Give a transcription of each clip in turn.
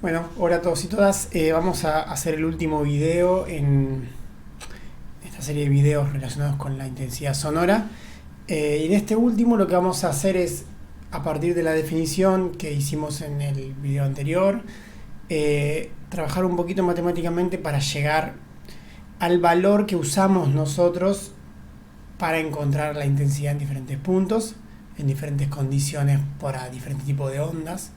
Bueno, hola a todos y todas. Vamos a hacer el último video en esta serie de videos relacionados con la intensidad sonora. Y en este último lo que vamos a hacer es, a partir de la definición que hicimos en el video anterior, trabajar un poquito matemáticamente para llegar al valor que usamos nosotros para encontrar la intensidad en diferentes puntos, en diferentes condiciones para diferentes tipos de ondas.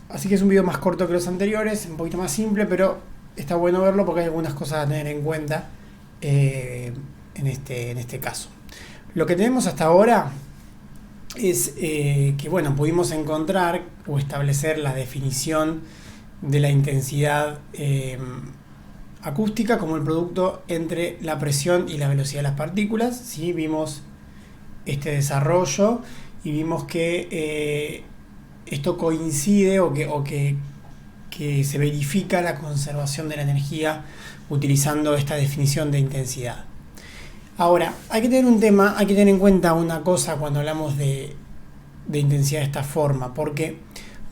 Así que es un video más corto que los anteriores, un poquito más simple, pero está bueno verlo porque hay algunas cosas a tener en cuenta en este caso. Lo que tenemos hasta ahora es que pudimos encontrar o establecer la definición de la intensidad acústica como el producto entre la presión y la velocidad de las partículas. ¿Sí? Vimos este desarrollo y vimos que esto coincide o que se verifica la conservación de la energía utilizando esta definición de intensidad. Ahora, hay que tener en cuenta una cosa cuando hablamos de intensidad de esta forma, porque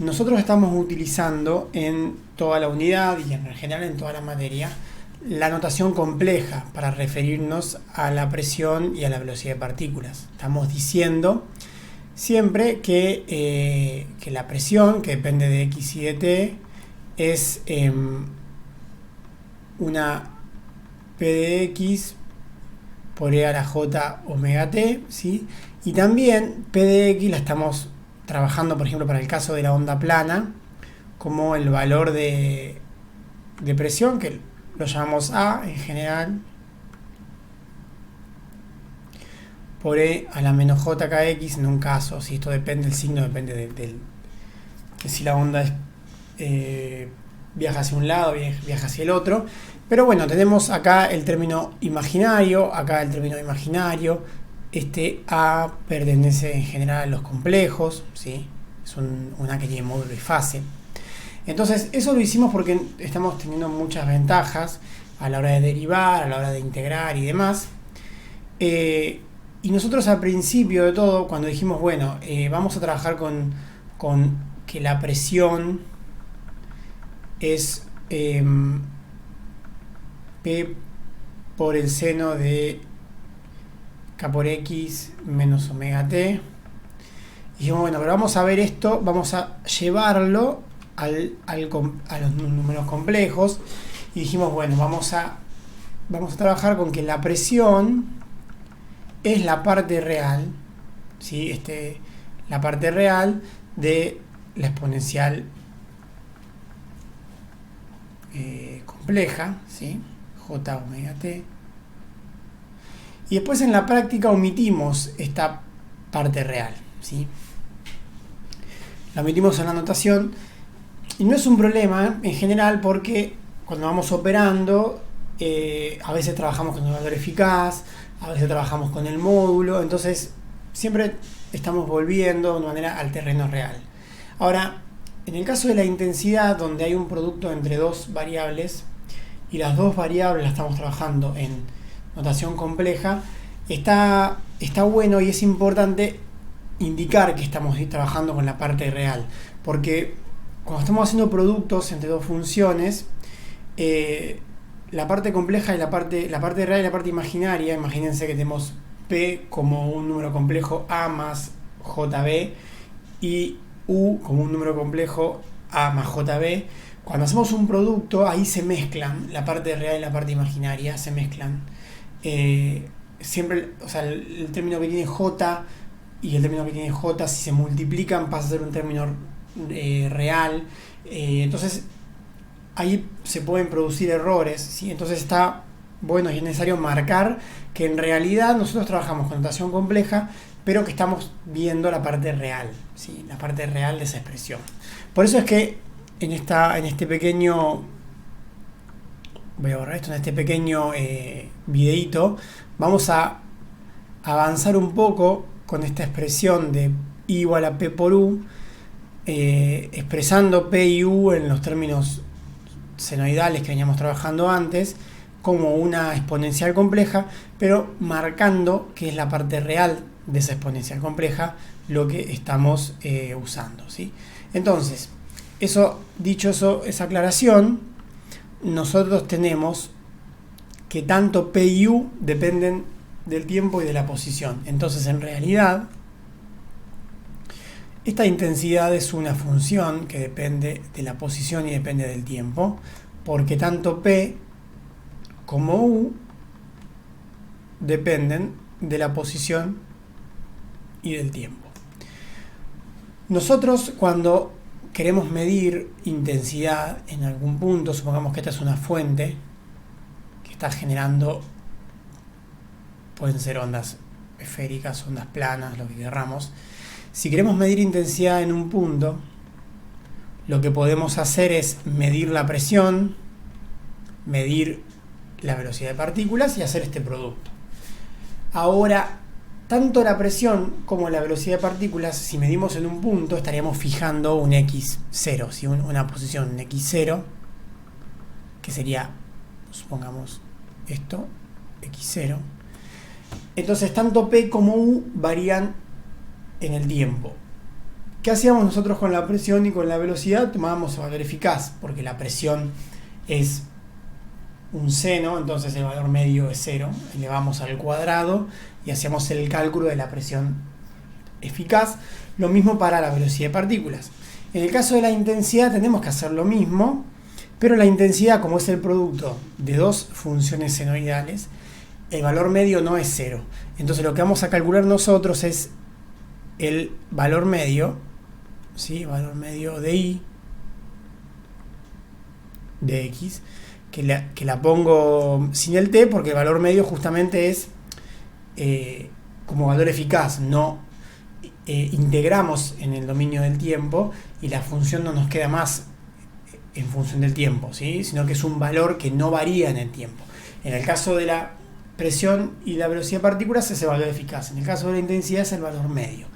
nosotros estamos utilizando en toda la unidad y en general en toda la materia la notación compleja para referirnos a la presión y a la velocidad de partículas. Estamos diciendo siempre que la presión, que depende de X y de T, es una P de X por E a la J omega T, ¿sí? Y también P de X la estamos trabajando, por ejemplo, para el caso de la onda plana, como el valor de presión, que lo llamamos A en general, por E a la menos JKX en un caso. Si esto depende, el signo depende de si la onda viaja hacia un lado, viaja hacia el otro. Pero bueno, tenemos acá el término imaginario, acá el término imaginario. Este A pertenece en general a los complejos, ¿sí? Es una que tiene módulo y fase. Entonces, eso lo hicimos porque estamos teniendo muchas ventajas a la hora de derivar, a la hora de integrar y demás. Y nosotros al principio de todo, cuando dijimos, vamos a trabajar con que la presión es P por el seno de K por X menos omega T. Y dijimos, pero vamos a ver esto, vamos a llevarlo a los números complejos. Y dijimos, vamos a trabajar con que la presión es la parte real, ¿sí? La parte real de la exponencial compleja, ¿sí? J omega T. Y después en la práctica omitimos esta parte real, ¿sí? La omitimos en la notación y no es un problema en general porque cuando vamos operando a veces trabajamos con el valor eficaz, a veces trabajamos con el módulo, entonces siempre estamos volviendo de una manera al terreno real. Ahora, en el caso de la intensidad, donde hay un producto entre dos variables y las dos variables las estamos trabajando en notación compleja, está bueno y es importante indicar que estamos trabajando con la parte real, porque cuando estamos haciendo productos entre dos funciones, la parte compleja y la parte real y la parte imaginaria, imagínense que tenemos P como un número complejo A más JB y U como un número complejo A más JB. Cuando hacemos un producto, ahí se mezclan, la parte real y la parte imaginaria se mezclan. Siempre, el término que tiene J y el término que tiene J, si se multiplican, pasa a ser un término real. Entonces, ahí se pueden producir errores, ¿sí? Entonces está bueno y es necesario marcar que en realidad nosotros trabajamos con notación compleja, pero que estamos viendo la parte real, ¿sí? La parte real de esa expresión. Por eso es que en este pequeño videíto vamos a avanzar un poco con esta expresión de I igual a P por U, expresando P y U en los términos senoidales que veníamos trabajando antes como una exponencial compleja, pero marcando que es la parte real de esa exponencial compleja lo que estamos usando, ¿sí? Entonces, Dicho eso, esa aclaración, nosotros tenemos que tanto P y U dependen del tiempo y de la posición. Entonces, en realidad, esta intensidad es una función que depende de la posición y depende del tiempo, porque tanto P como U dependen de la posición y del tiempo. Nosotros, cuando queremos medir intensidad en algún punto, supongamos que esta es una fuente que está generando, pueden ser ondas esféricas, ondas planas, lo que querramos. Si queremos medir intensidad en un punto, lo que podemos hacer es medir la presión, medir la velocidad de partículas y hacer este producto. Ahora, tanto la presión como la velocidad de partículas, si medimos en un punto, estaríamos fijando un x0, ¿sí? Una posición en x0, que sería, supongamos, esto, x0. Entonces, tanto P como U varían en el tiempo. ¿Qué hacíamos nosotros con la presión y con la velocidad? Tomábamos el valor eficaz, porque la presión es un seno, entonces el valor medio es 0, elevamos al cuadrado y hacíamos el cálculo de la presión eficaz. Lo mismo para la velocidad de partículas. En el caso de la intensidad tenemos que hacer lo mismo, pero la intensidad, como es el producto de dos funciones senoidales, el valor medio no es 0. Entonces lo que vamos a calcular nosotros es el valor medio, ¿sí? Valor medio de I, de X, que la pongo sin el T, porque el valor medio justamente es como valor eficaz, no integramos en el dominio del tiempo y la función no nos queda más en función del tiempo, ¿sí? Sino que es un valor que no varía en el tiempo. En el caso de la presión y la velocidad de partículas es el valor eficaz. En el caso de la intensidad es el valor medio.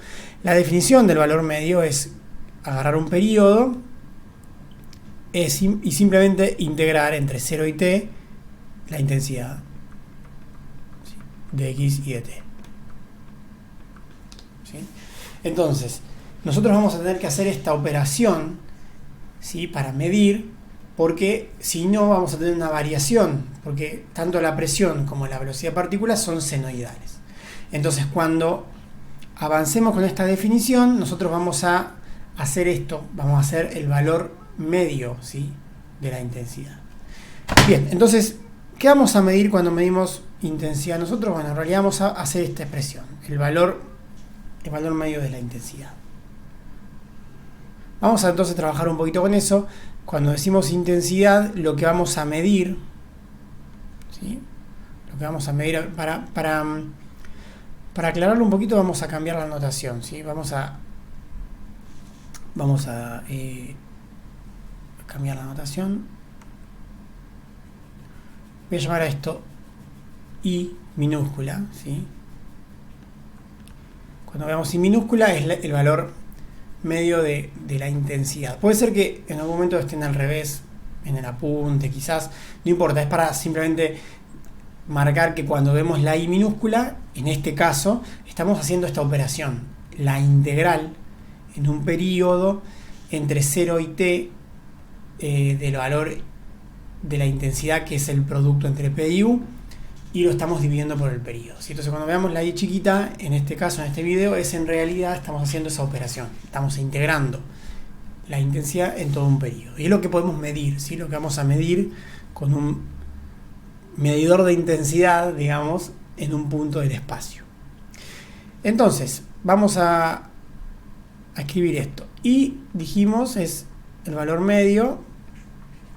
La definición del valor medio es agarrar un periodo y simplemente integrar entre 0 y t la intensidad de x y de t. ¿Sí? Entonces, nosotros vamos a tener que hacer esta operación, ¿sí? Para medir, porque si no vamos a tener una variación, porque tanto la presión como la velocidad de partículas son senoidales. Entonces, cuando avancemos con esta definición, nosotros vamos a hacer esto, vamos a hacer el valor medio, ¿sí? De la intensidad. Bien, entonces, ¿qué vamos a medir cuando medimos intensidad? Nosotros, bueno, en realidad vamos a hacer esta expresión, el valor medio de la intensidad. Vamos a entonces trabajar un poquito con eso. Cuando decimos intensidad, lo que vamos a medir, ¿sí? Lo que vamos a medir, para aclararlo un poquito, vamos a cambiar la notación, ¿sí? Vamos a cambiar la notación. Voy a llamar a esto I minúscula, ¿sí? Cuando veamos I minúscula es el valor medio de la intensidad. Puede ser que en algún momento estén al revés, en el apunte, quizás, no importa, es para simplemente marcar que cuando vemos la I minúscula, en este caso, estamos haciendo esta operación, la integral en un periodo entre 0 y t del valor de la intensidad, que es el producto entre P y U, y lo estamos dividiendo por el periodo, ¿sí? Entonces, cuando veamos la I chiquita, en este caso, en este video, es en realidad estamos haciendo esa operación, estamos integrando la intensidad en todo un periodo. Y es lo que podemos medir, ¿sí? Lo que vamos a medir con un medidor de intensidad, digamos, en un punto del espacio. Entonces, vamos a escribir esto. Y dijimos es el valor medio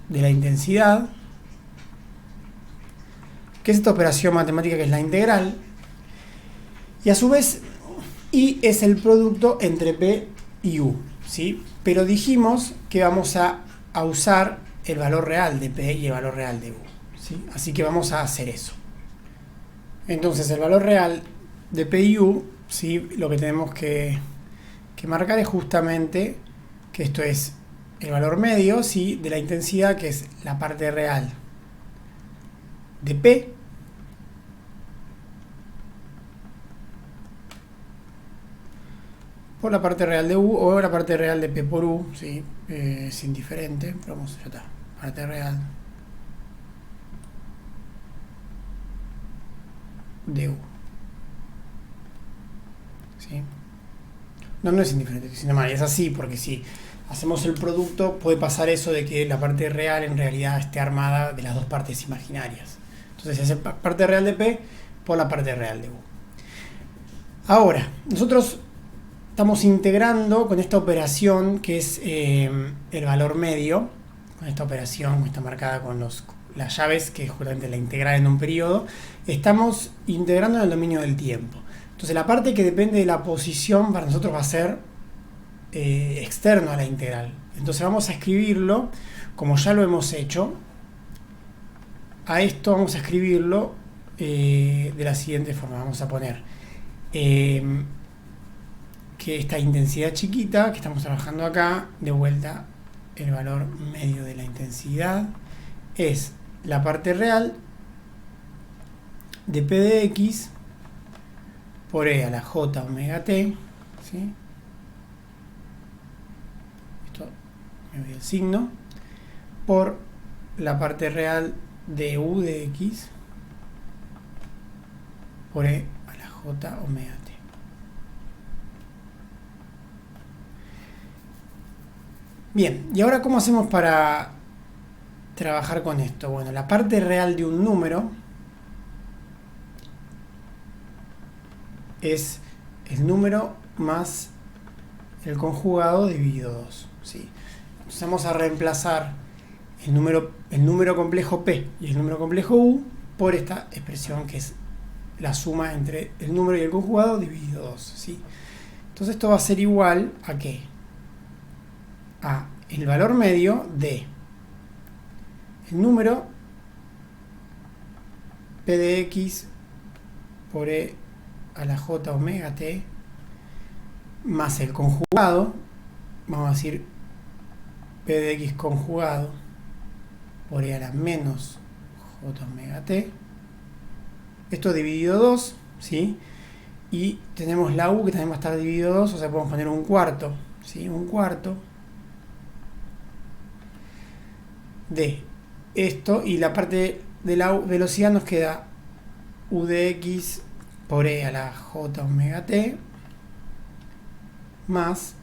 de la intensidad, que es esta operación matemática que es la integral, y a su vez I es el producto entre P y U, ¿sí? Pero dijimos que vamos a usar el valor real de P y el valor real de U, ¿sí? Así que vamos a hacer eso. Entonces el valor real de P y U, ¿sí? Lo que tenemos que marcar es justamente que esto es el valor medio, ¿sí? De la intensidad, que es la parte real de P, por la parte real de u o la parte real de p por u, ¿sí? Es indiferente, pero vamos, ya está, parte real de u, ¿sí? No, no es indiferente, sino mal, es así, porque si hacemos el producto puede pasar eso de que la parte real en realidad esté armada de las dos partes imaginarias. Entonces se hace parte real de p por la parte real de u. Ahora, nosotros estamos integrando con esta operación que es el valor medio, con esta operación que está marcada con las llaves, que es justamente la integral en un periodo, estamos integrando en el dominio del tiempo. Entonces la parte que depende de la posición para nosotros va a ser externo a la integral. Entonces vamos a escribirlo, como ya lo hemos hecho, a esto vamos a escribirlo de la siguiente forma. Vamos a poner que esta intensidad chiquita que estamos trabajando acá, de vuelta el valor medio de la intensidad, es la parte real de p de x por e a la j omega t, ¿sí? Esto me voy al signo, por la parte real de u de x por e a la j omega t. Bien, ¿y ahora cómo hacemos para trabajar con esto? Bueno, la parte real de un número es el número más el conjugado dividido 2, ¿sí? Entonces vamos a reemplazar el número complejo p y el número complejo u por esta expresión que es la suma entre el número y el conjugado dividido 2, ¿sí? Entonces esto va a ser igual a ¿qué? A el valor medio de el número p de x por e a la j omega t más el conjugado, vamos a decir p de x conjugado por e a la menos j omega t, esto dividido 2, ¿sí? Y tenemos la u que también va a estar dividido 2, o sea podemos poner un cuarto, ¿sí? Un cuarto de esto, y la parte de la velocidad nos queda u de x por e a la j omega t más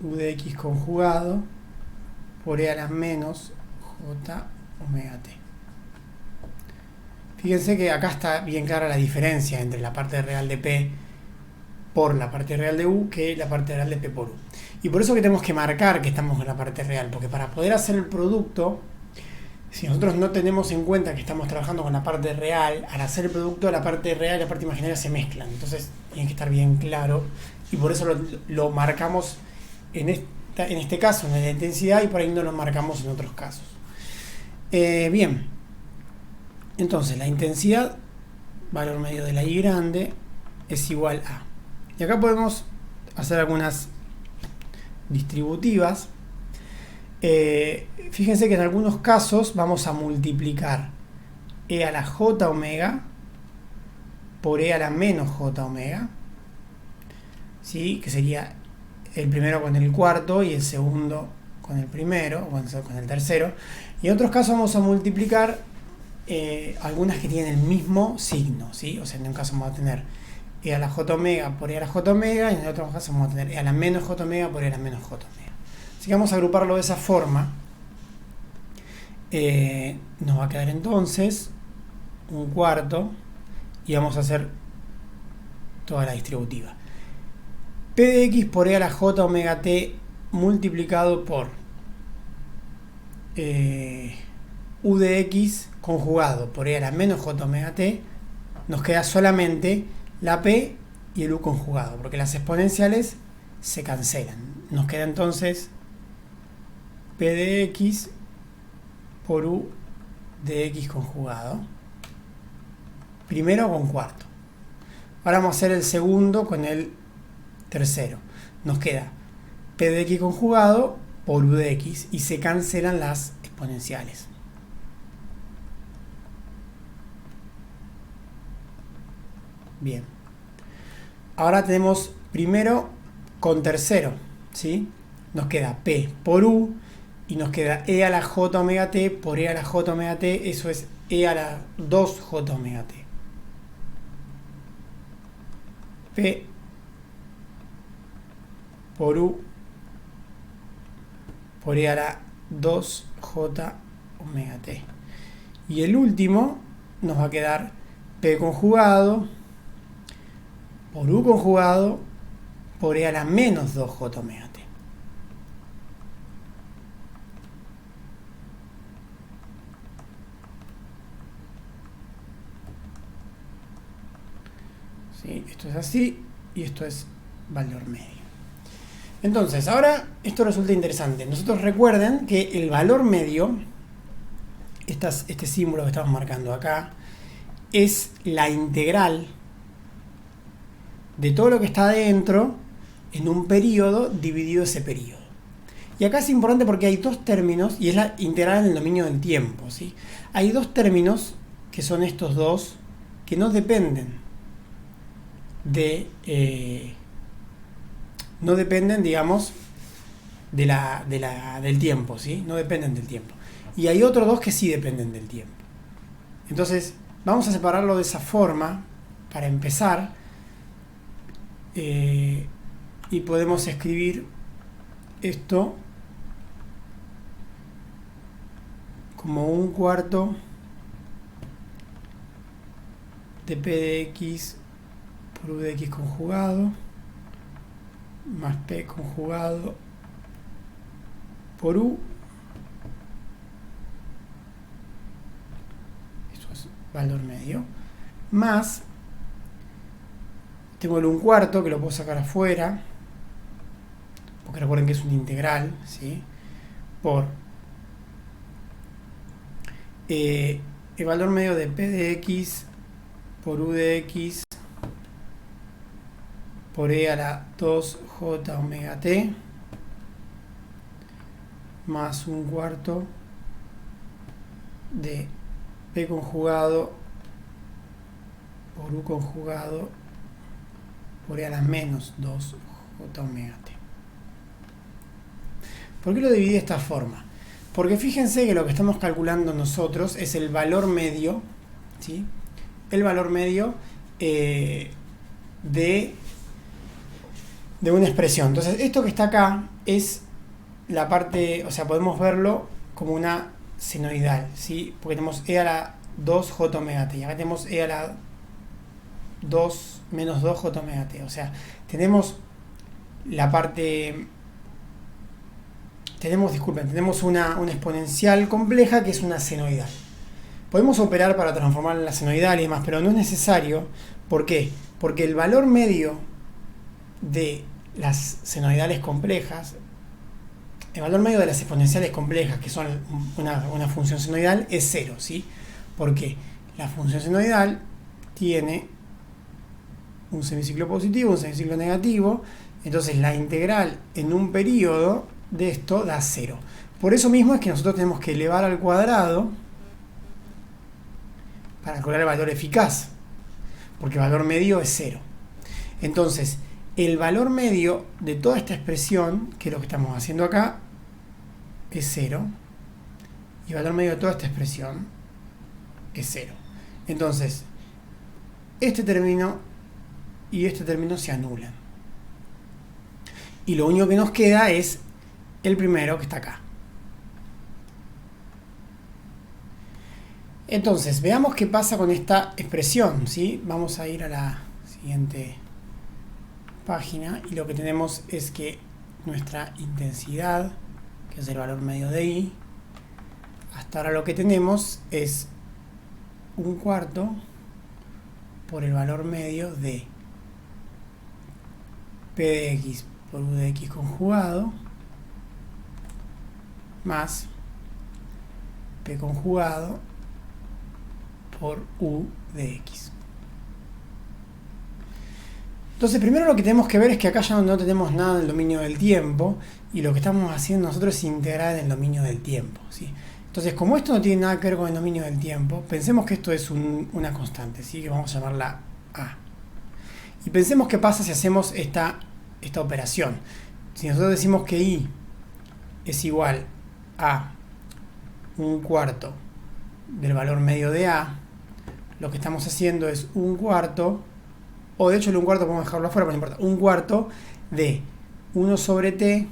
u de x conjugado por e a la menos j omega t. Fíjense que acá está bien clara la diferencia entre la parte real de p por la parte real de u que la parte real de p por u. Y por eso que tenemos que marcar que estamos en la parte real, porque para poder hacer el producto, si nosotros no tenemos en cuenta que estamos trabajando con la parte real, al hacer el producto la parte real y la parte imaginaria se mezclan. Entonces tiene que estar bien claro y por eso lo marcamos en este caso, en la intensidad, y por ahí no lo marcamos en otros casos. Bien, entonces la intensidad, valor medio de la I grande, es igual a. Y acá podemos hacer algunas distributivas. Fíjense que en algunos casos vamos a multiplicar e a la j omega por e a la menos j omega, ¿sí? Que sería el primero con el cuarto y el segundo con el primero, o con el tercero. Y en otros casos vamos a multiplicar algunas que tienen el mismo signo, ¿sí? O sea, en un caso vamos a tener e a la j omega por e a la j omega, y en otros casos vamos a tener e a la menos j omega por e a la menos j omega. Así que vamos a agruparlo de esa forma. Nos va a quedar entonces un cuarto y vamos a hacer toda la distributiva. P de x por e a la j omega t multiplicado por u de x conjugado por e a la menos j omega t, nos queda solamente la p y el u conjugado, porque las exponenciales se cancelan. Nos queda entonces p de x por u de x conjugado, primero con cuarto. Ahora vamos a hacer el segundo con el tercero. Nos queda p de x conjugado por u de x y se cancelan las exponenciales. Bien. ahora tenemos primero con tercero, ¿sí? Nos queda P por U y nos queda E a la J omega T por E a la J omega T, eso es E a la 2J omega T. P por U por E a la 2J omega T. Y el último nos va a quedar P conjugado por U conjugado por E a la menos 2J omega T. ¿Sí? Esto es así y esto es valor medio. Entonces, ahora esto resulta interesante. Nosotros recuerden que el valor medio, este símbolo que estamos marcando acá, es la integral de todo lo que está adentro en un periodo dividido ese periodo. Y acá es importante porque hay dos términos, y es la integral en el dominio del tiempo, ¿sí? Hay dos términos que son estos dos que no dependen no dependen, digamos, del tiempo, ¿sí? No dependen del tiempo. Y hay otros dos que sí dependen del tiempo. Entonces, vamos a separarlo de esa forma para empezar. Y podemos escribir esto como un cuarto de P de X por U de X conjugado más P conjugado por U. Esto es valor medio. Más, tengo el 1/4 que lo puedo sacar afuera, porque recuerden que es una integral, ¿sí? Por el valor medio de P de X por U de X por E a la 2J omega T más 1/4 de P conjugado por U conjugado por E a la menos 2J omega T. ¿Por qué lo dividí de esta forma? Porque fíjense que lo que estamos calculando nosotros es el valor medio, ¿sí? El valor medio de una expresión. Entonces, esto que está acá es la parte, o sea, podemos verlo como una senoidal, ¿sí? Porque tenemos E a la 2J omega T. Y acá tenemos E a la 2 menos 2J omega T. O sea, tenemos la parte... Tenemos una exponencial compleja que es una senoidal. Podemos operar para transformar en la senoidal y demás, pero no es necesario. ¿Por qué? Porque el valor medio de las senoidales complejas, el valor medio de las exponenciales complejas, que son una función senoidal, es 0, ¿sí? Porque la función senoidal tiene un semiciclo positivo, un semiciclo negativo, entonces la integral en un periodo de esto da 0. Por eso mismo es que nosotros tenemos que elevar al cuadrado para calcular el valor eficaz, porque el valor medio es 0. Entonces, el valor medio de toda esta expresión, que es lo que estamos haciendo acá, es 0. Y el valor medio de toda esta expresión es 0. Entonces, este término y este término se anulan. Y lo único que nos queda es el primero que está acá. Entonces, veamos qué pasa con esta expresión, ¿sí? Vamos a ir a la siguiente página y lo que tenemos es que nuestra intensidad, que es el valor medio de I, hasta ahora lo que tenemos es 1/4 por el valor medio de P de X por U de X conjugado más P conjugado por U de X. Entonces, primero lo que tenemos que ver es que acá ya no tenemos nada en el dominio del tiempo y lo que estamos haciendo nosotros es integrar en el dominio del tiempo, ¿sí? Entonces, como esto no tiene nada que ver con el dominio del tiempo, pensemos que esto es una constante, ¿sí? Que vamos a llamarla A. Y pensemos qué pasa si hacemos esta operación. Si nosotros decimos que I es igual a 1/4 del valor medio de A, lo que estamos haciendo es 1/4, o de hecho el 1/4 podemos dejarlo afuera, pero no importa, 1/4 de 1 sobre t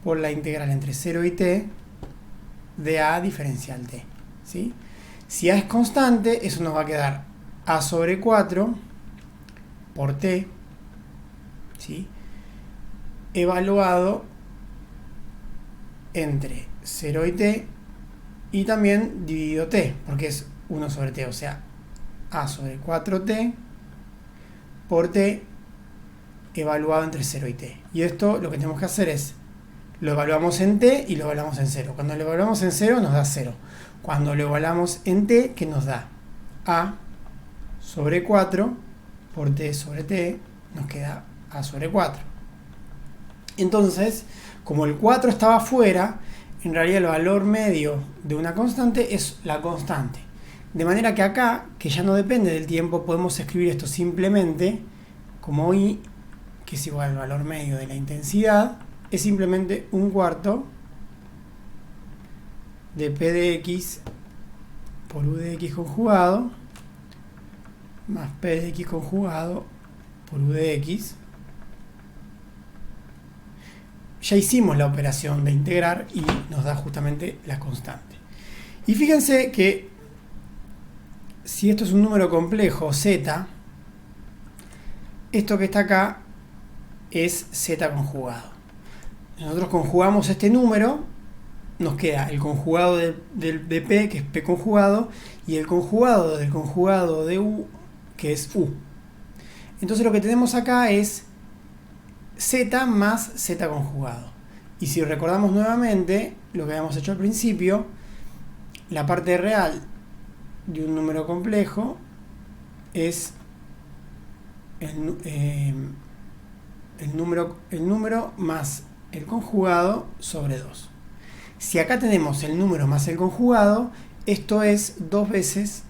por la integral entre 0 y t de A diferencial t, ¿sí? Si A es constante, eso nos va a quedar A sobre 4 por t, ¿sí?, evaluado entre 0 y t, y también dividido t, porque es 1 sobre t, o sea, A sobre 4t por t evaluado entre 0 y t. Y esto lo que tenemos que hacer es, lo evaluamos en t y lo evaluamos en 0. Cuando lo evaluamos en 0 nos da 0. Cuando lo evaluamos en t, ¿qué nos da? A sobre 4 por t sobre t, nos queda A sobre 4. Entonces, como el 4 estaba afuera, en realidad el valor medio de una constante es la constante. De manera que acá, que ya no depende del tiempo, podemos escribir esto simplemente como I, que es igual al valor medio de la intensidad, es simplemente 1/4 de P de X por U de X conjugado más P de X conjugado por U de X. Ya hicimos la operación de integrar y nos da justamente la constante. Y fíjense que si esto es un número complejo, z, esto que está acá es z conjugado. Nosotros conjugamos este número, nos queda el conjugado de P, que es P conjugado, y el conjugado del conjugado de U, que es U. Entonces lo que tenemos acá es z más z conjugado. Y si recordamos nuevamente lo que habíamos hecho al principio, la parte real de un número complejo es el número más el conjugado sobre 2. Si acá tenemos el número más el conjugado, esto es 2 veces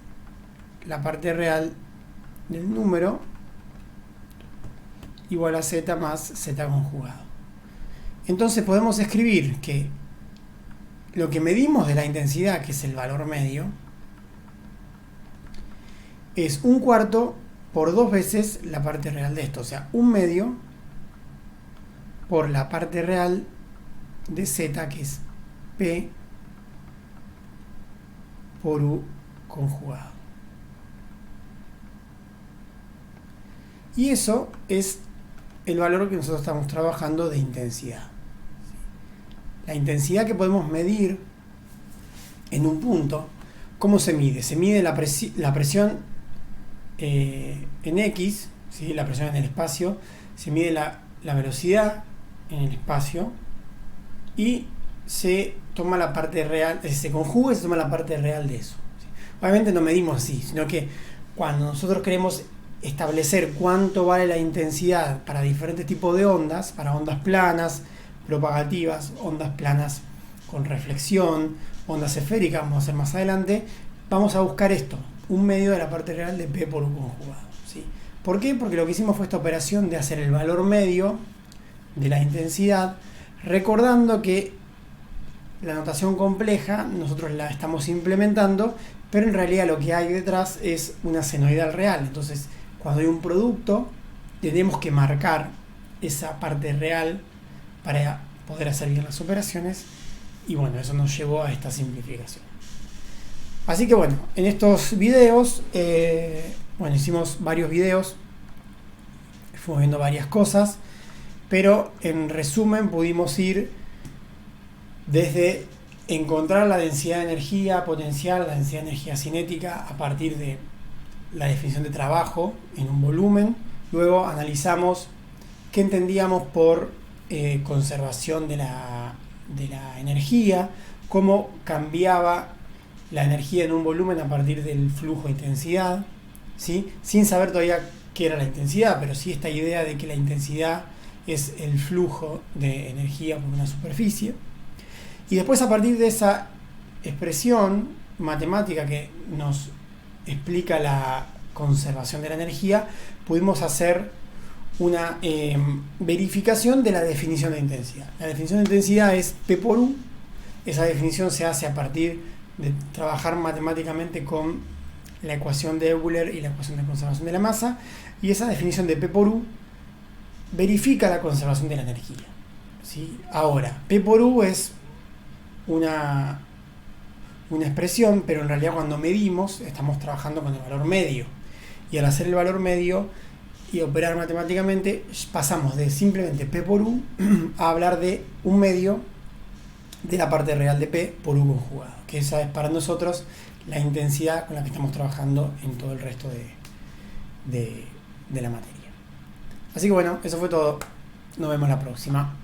la parte real del número igual a z más z conjugado. Entonces podemos escribir que lo que medimos de la intensidad, que es el valor medio, es 1/4 por 2 veces la parte real de esto, o sea, 1/2 por la parte real de z, que es P por U conjugado. Y eso es el valor que nosotros estamos trabajando de intensidad. La intensidad que podemos medir en un punto, ¿cómo se mide? Se mide la presión en X, ¿sí?, la presión en el espacio, se mide la velocidad en el espacio y se toma la parte real, se conjuga y se toma la parte real de eso, ¿sí? Obviamente no medimos así, sino que cuando nosotros queremos establecer cuánto vale la intensidad para diferentes tipos de ondas, para ondas planas, propagativas, ondas planas con reflexión, ondas esféricas, vamos a hacer más adelante, vamos a buscar esto, 1/2 de la parte real de P por U conjugado, ¿sí? ¿Por qué? Porque lo que hicimos fue esta operación de hacer el valor medio de la intensidad, recordando que la notación compleja nosotros la estamos implementando, pero en realidad lo que hay detrás es una senoidal real. Entonces, cuando hay un producto, tenemos que marcar esa parte real para poder hacer bien las operaciones, y bueno, eso nos llevó a esta simplificación. Así que bueno, en estos videos, hicimos varios videos, fuimos viendo varias cosas, pero en resumen pudimos ir desde encontrar la densidad de energía potencial, la densidad de energía cinética a partir de la definición de trabajo en un volumen. Luego analizamos qué entendíamos por conservación de la energía, cómo cambiaba la energía en un volumen a partir del flujo de intensidad, ¿sí?, sin saber todavía qué era la intensidad, pero sí esta idea de que la intensidad es el flujo de energía por una superficie. Y después, a partir de esa expresión matemática que nos explica conservación de la energía, pudimos hacer una verificación de la definición de intensidad. La definición de intensidad es P por U. Esa definición se hace a partir de trabajar matemáticamente con la ecuación de Euler y la ecuación de conservación de la masa, y esa definición de P por U verifica la conservación de la energía, ¿sí? Ahora, P por U es una expresión, pero en realidad cuando medimos estamos trabajando con el valor medio, y al hacer el valor medio y operar matemáticamente pasamos de simplemente P por U a hablar de un medio de la parte real de P por U conjugado, que esa es para nosotros la intensidad con la que estamos trabajando en todo el resto de la materia. Así que bueno, eso fue todo. Nos vemos la próxima.